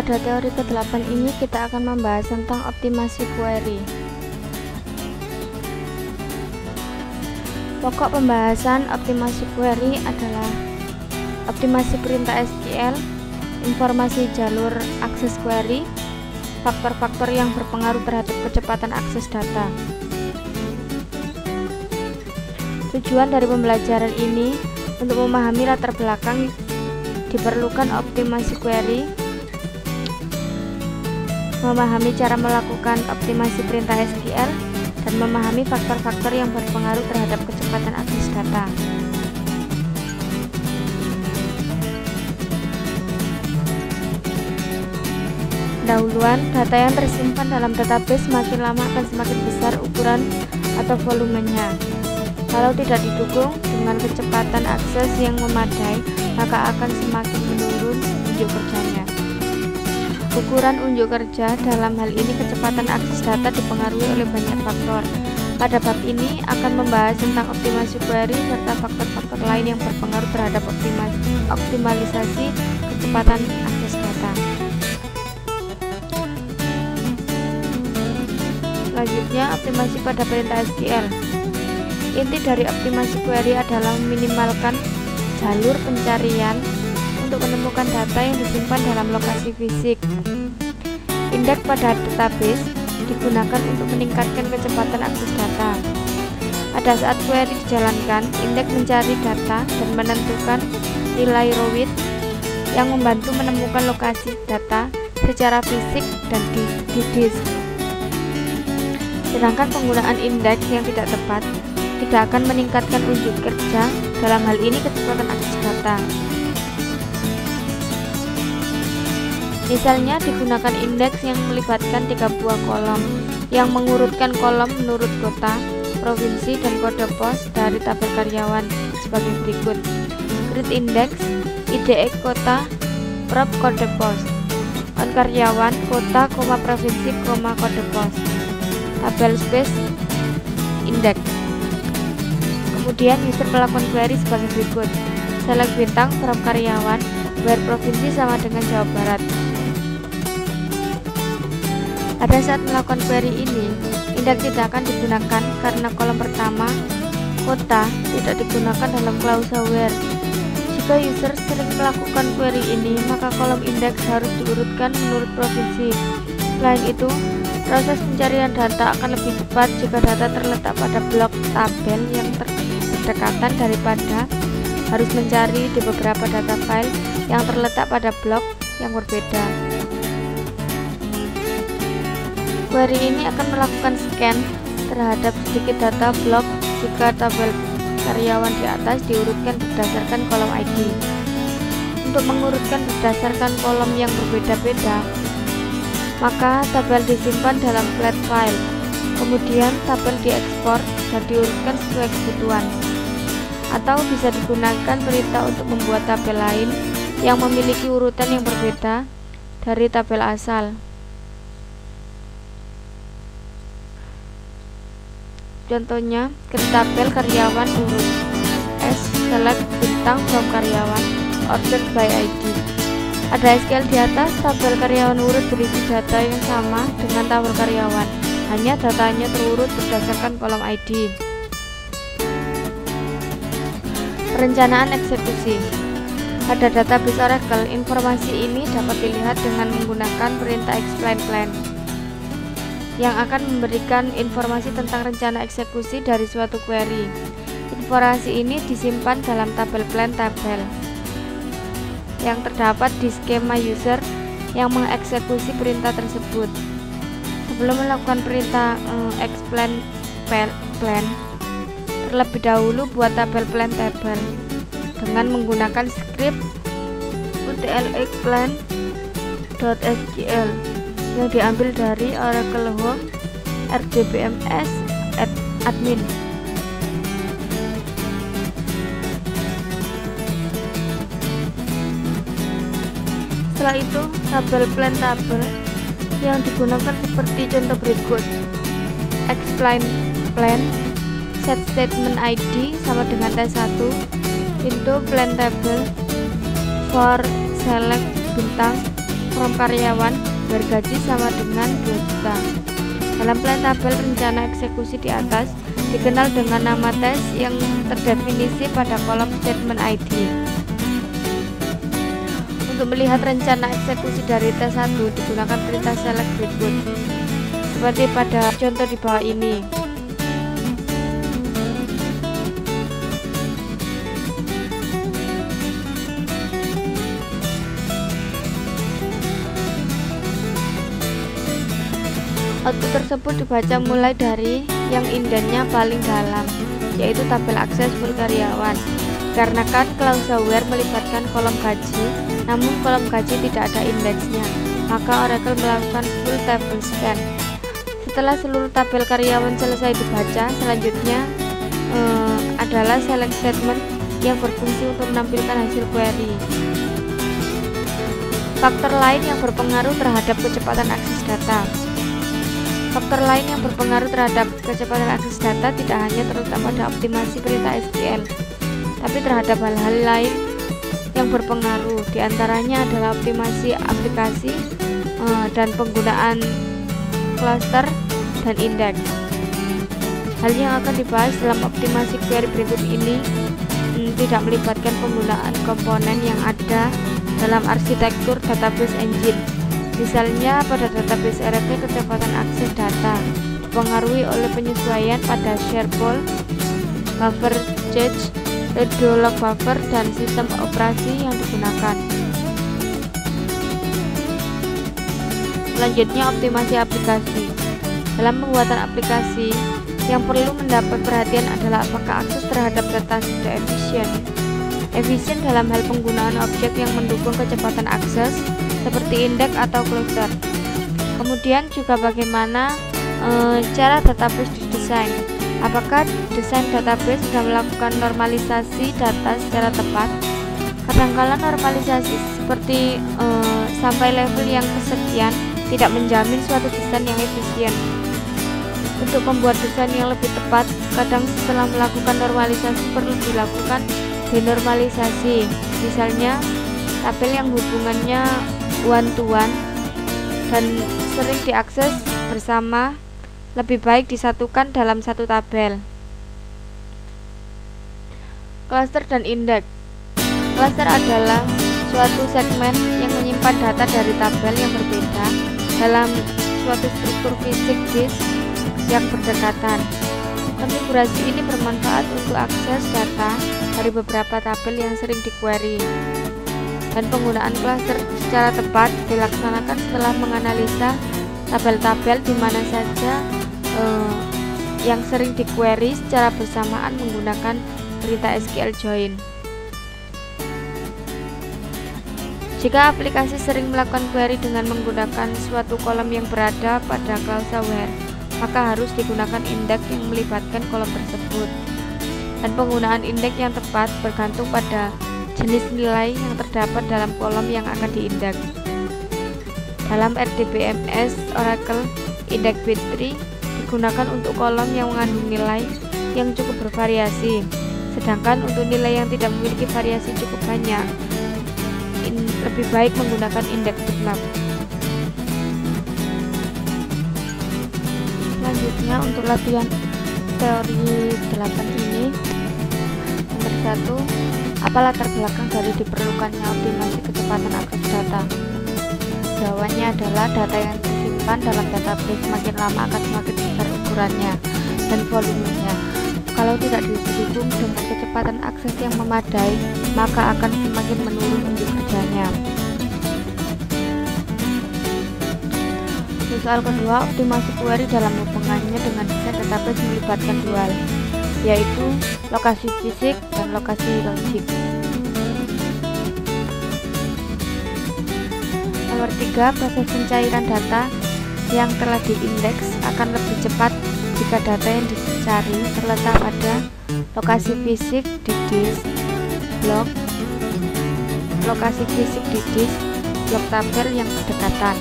Pada teori ke-8 ini kita akan membahas tentang optimasi query. Pokok pembahasan optimasi query adalah optimasi perintah SQL, informasi jalur akses query, faktor-faktor yang berpengaruh terhadap kecepatan akses data. Tujuan dari pembelajaran ini untuk memahami latar belakang diperlukan optimasi query, memahami cara melakukan optimasi perintah SQL, dan memahami faktor-faktor yang berpengaruh terhadap kecepatan akses data. Pendahuluan, data yang tersimpan dalam database semakin lama akan semakin besar ukuran atau volumenya. Kalau tidak didukung dengan kecepatan akses yang memadai, maka akan semakin menurun unjuk kerjanya. Ukuran unjuk kerja, dalam hal ini kecepatan akses data, dipengaruhi oleh banyak faktor. Pada bab ini akan membahas tentang optimasi query serta faktor-faktor lain yang berpengaruh terhadap optimalisasi kecepatan akses data. Selanjutnya, optimasi pada perintah SQL. Inti dari optimasi query adalah meminimalkan jalur pencarian untuk menemukan data yang disimpan dalam lokasi fisik. Indeks pada database digunakan untuk meningkatkan kecepatan akses data. Pada saat query dijalankan, indeks mencari data dan menentukan nilai raw width yang membantu menemukan lokasi data secara fisik dan di disk. Sedangkan penggunaan indeks yang tidak tepat tidak akan meningkatkan unjuk kerja, dalam hal ini kecepatan akses data. Misalnya digunakan indeks yang melibatkan 3 buah kolom yang mengurutkan kolom menurut kota, provinsi, dan kode pos dari tabel karyawan sebagai berikut. Grid index, IDX kota, prop kode pos, on karyawan, kota, provinsi, kode pos, tabel space index. Kemudian user melakukan query sebagai berikut. Select bintang, prop karyawan, where provinsi sama dengan Jawa Barat. Pada saat melakukan query ini, indeks tidak akan digunakan karena kolom pertama, kota, tidak digunakan dalam klausa where. Jika user sering melakukan query ini, maka kolom indeks harus diurutkan menurut provinsi. Selain itu, proses pencarian data akan lebih cepat jika data terletak pada blok tabel yang berdekatan daripada harus mencari di beberapa data file yang terletak pada blok yang berbeda. Query ini akan melakukan scan terhadap sedikit data blok jika tabel karyawan di atas diurutkan berdasarkan kolom ID. Untuk mengurutkan berdasarkan kolom yang berbeda-beda, maka tabel disimpan dalam flat file. Kemudian tabel diekspor dan diurutkan sesuai kebutuhan. Atau bisa digunakan perintah untuk membuat tabel lain yang memiliki urutan yang berbeda dari tabel asal. Contohnya, ke tabel karyawan urut S, select bintang from karyawan, ordered by ID. Ada SQL di atas, tabel karyawan urut berisi data yang sama dengan tabel karyawan, hanya datanya terurut berdasarkan kolom ID. Perencanaan eksekusi. Pada database Oracle, informasi ini dapat dilihat dengan menggunakan perintah explain plan yang akan memberikan informasi tentang rencana eksekusi dari suatu query. Informasi ini disimpan dalam tabel plan tabel yang terdapat di skema user yang mengeksekusi perintah tersebut. Sebelum melakukan perintah explain plan, terlebih dahulu buat tabel plan tabel dengan menggunakan script utlexplain.sql yang diambil dari Oracle Home RDBMS admin. Setelah itu, tabel plan tabel yang digunakan seperti contoh berikut. Explain plan, set statement ID sama dengan T1, pintu plan table, for select bintang, from karyawan bergaji sama dengan 2 juta. Dalam plan tabel rencana eksekusi di atas dikenal dengan nama tes yang terdefinisi pada kolom statement ID. Untuk melihat rencana eksekusi dari tes 1 digunakan perintah select berikut, seperti pada contoh di bawah ini. Output tersebut dibaca mulai dari yang indennya paling dalam, yaitu tabel akses full karyawan. Dikarenakan Clausewear melibatkan kolom gaji, namun kolom gaji tidak ada indeksnya, maka Oracle melakukan full table scan. Setelah seluruh tabel karyawan selesai dibaca, selanjutnya adalah select statement yang berfungsi untuk menampilkan hasil query. Faktor lain yang berpengaruh terhadap kecepatan akses data. Faktor lain yang berpengaruh terhadap kecepatan akses data tidak hanya terletak pada optimasi perintah SQL, tapi terhadap hal-hal lain yang berpengaruh. Di antaranya adalah optimasi aplikasi dan penggunaan cluster dan indeks. Hal yang akan dibahas dalam optimasi query berikut ini tidak melibatkan penggunaan komponen yang ada dalam arsitektur database engine. Misalnya pada database Oracle, kecepatan akses data dipengaruhi oleh penyesuaian pada share pool, buffer cache, redo log buffer, dan sistem operasi yang digunakan. Selanjutnya, optimasi aplikasi. Dalam pembuatan aplikasi, yang perlu mendapat perhatian adalah apakah akses terhadap data sudah efisien. Efisien dalam hal penggunaan objek yang mendukung kecepatan akses, seperti indeks atau cluster. Kemudian juga bagaimana cara database didesain. Apakah desain database sudah melakukan normalisasi data secara tepat? Kadangkala normalisasi seperti sampai level yang kesekian tidak menjamin suatu desain yang efisien. Untuk membuat desain yang lebih tepat, kadang setelah melakukan normalisasi perlu dilakukan denormalisasi. Misalnya tabel yang hubungannya one to one dan sering diakses bersama lebih baik disatukan dalam satu tabel. Cluster dan indeks. Cluster adalah suatu segmen yang menyimpan data dari tabel yang berbeda dalam suatu struktur fisik disk yang berdekatan. Konfigurasi ini bermanfaat untuk akses data dari beberapa tabel yang sering di-query. Dan penggunaan cluster secara tepat dilaksanakan setelah menganalisa tabel-tabel di mana saja yang sering di-query secara bersamaan menggunakan perintah SQL join. Jika aplikasi sering melakukan query dengan menggunakan suatu kolom yang berada pada Clausewear, maka harus digunakan indeks yang melibatkan kolom tersebut. Dan penggunaan indeks yang tepat bergantung pada jenis nilai yang terdapat dalam kolom yang akan diindeks. Dalam RDBMS Oracle, indeks bit3 digunakan untuk kolom yang mengandung nilai yang cukup bervariasi, sedangkan untuk nilai yang tidak memiliki variasi cukup banyak, lebih baik menggunakan indeks bitmap. Selanjutnya untuk latihan teori 8 ini, nomor 1, apa latar belakang dari diperlukannya optimasi kecepatan akses data? Jawabannya adalah data yang disimpan dalam database semakin lama akan semakin besar ukurannya dan volumenya. Kalau tidak didukung dengan kecepatan akses yang memadai, maka akan semakin menurun unjuk kerjanya. Soal kedua, optimasi query dalam hubungannya dengan desain database melibatkan dua hal, yaitu lokasi fisik dan lokasi logik. Nomor 3, proses pencairan data yang telah diindeks akan lebih cepat jika data yang dicari terletak pada lokasi fisik di disk blok, lokasi fisik di disk blok tabel yang berdekatan.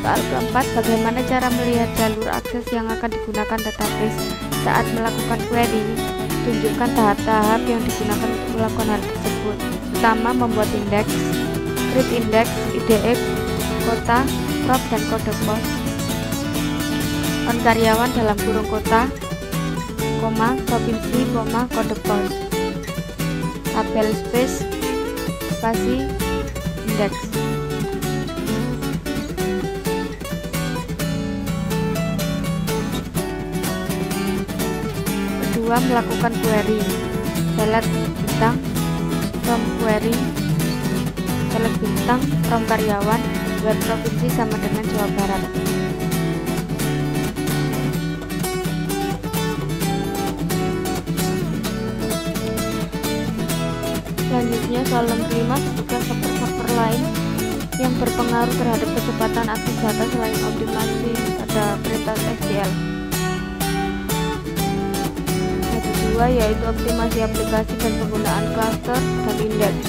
Soal keempat, bagaimana cara melihat jalur akses yang akan digunakan database saat melakukan query? Tunjukkan tahap-tahap yang digunakan untuk melakukan hal tersebut. utama membuat indeks, create index, IDE, kota, prop, dan kode pos. On karyawan dalam kurung kota, koma, provinsi, koma, kode pos. Tabel space, spasi, indeks. Kedua, melakukan query. Select bintang from query, select bintang from karyawan, where provinsi sama dengan Jawa Barat. Selanjutnya, soal 65, sebutkan faktor-faktor lain yang berpengaruh terhadap kecepatan akses data selain optimasi pada perintah SQL. Kedua, yaitu optimasi aplikasi dan penggunaan cluster dan indeks.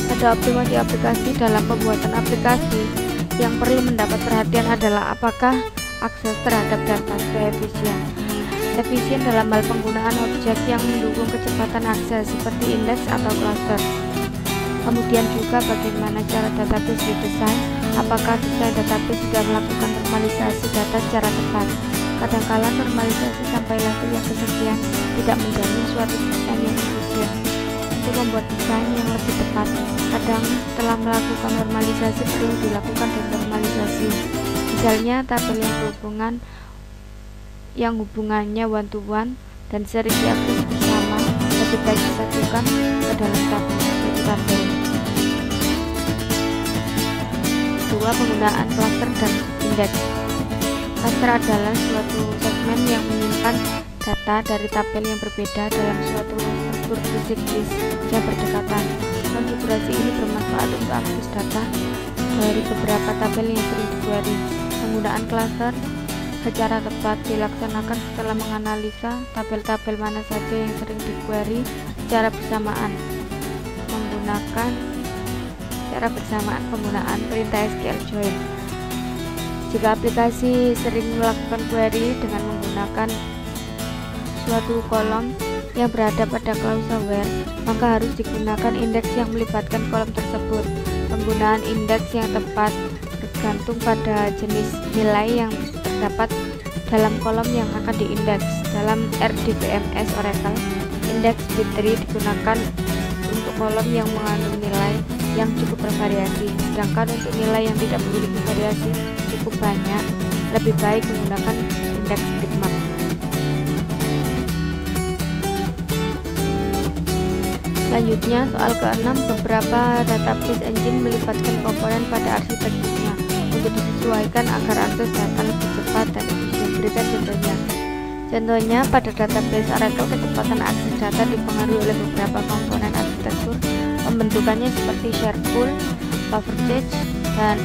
Pada optimasi aplikasi dalam pembuatan aplikasi, yang perlu mendapat perhatian adalah apakah akses terhadap data sudah efisien. Efisien dalam hal penggunaan objek yang mendukung kecepatan akses seperti indeks atau cluster. Kemudian juga bagaimana cara database didesain, apakah desain database sudah melakukan normalisasi data secara tepat. Kadangkala normalisasi sampai level yang kesekian tidak menjamin suatu desain yang efisien. Untuk membuat desain yang lebih tepat, kadang setelah melakukan normalisasi perlu dilakukan denormalisasi. Misalnya tabel yang hubungannya one to one dan sering diakses bersama lebih baik disatukan ke dalam tabel. Kedua, penggunaan cluster dan indeks. Cluster adalah suatu segmen yang menyimpan data dari tabel yang berbeda dalam suatu struktur fisik disk yang berdekatan. Konfigurasi ini bermanfaat untuk akses data dari beberapa tabel yang sering di-query. Penggunaan cluster secara tepat dilaksanakan setelah menganalisa tabel-tabel mana saja yang sering di-query secara bersamaan penggunaan perintah SQL join. Jika aplikasi sering melakukan query dengan menggunakan suatu kolom yang berada pada klausa where, maka harus digunakan indeks yang melibatkan kolom tersebut. Penggunaan indeks yang tepat bergantung pada jenis nilai yang terdapat dalam kolom yang akan diindeks. Dalam RDBMS Oracle, indeks B3 digunakan untuk kolom yang mengandung nilai yang cukup bervariasi, sedangkan untuk nilai yang tidak memiliki variasi cukup banyak, lebih baik menggunakan indeks bitmap. Selanjutnya, soal ke-6, beberapa database engine melibatkan komponen pada arsitekturnya untuk disesuaikan agar akses data lebih cepat dan efisien. Berikan contohnya. Contohnya, pada database Oracle, kecepatan akses data dipengaruhi oleh beberapa komponen arsitektur. Pembentukannya seperti share pool, buffer cache, dan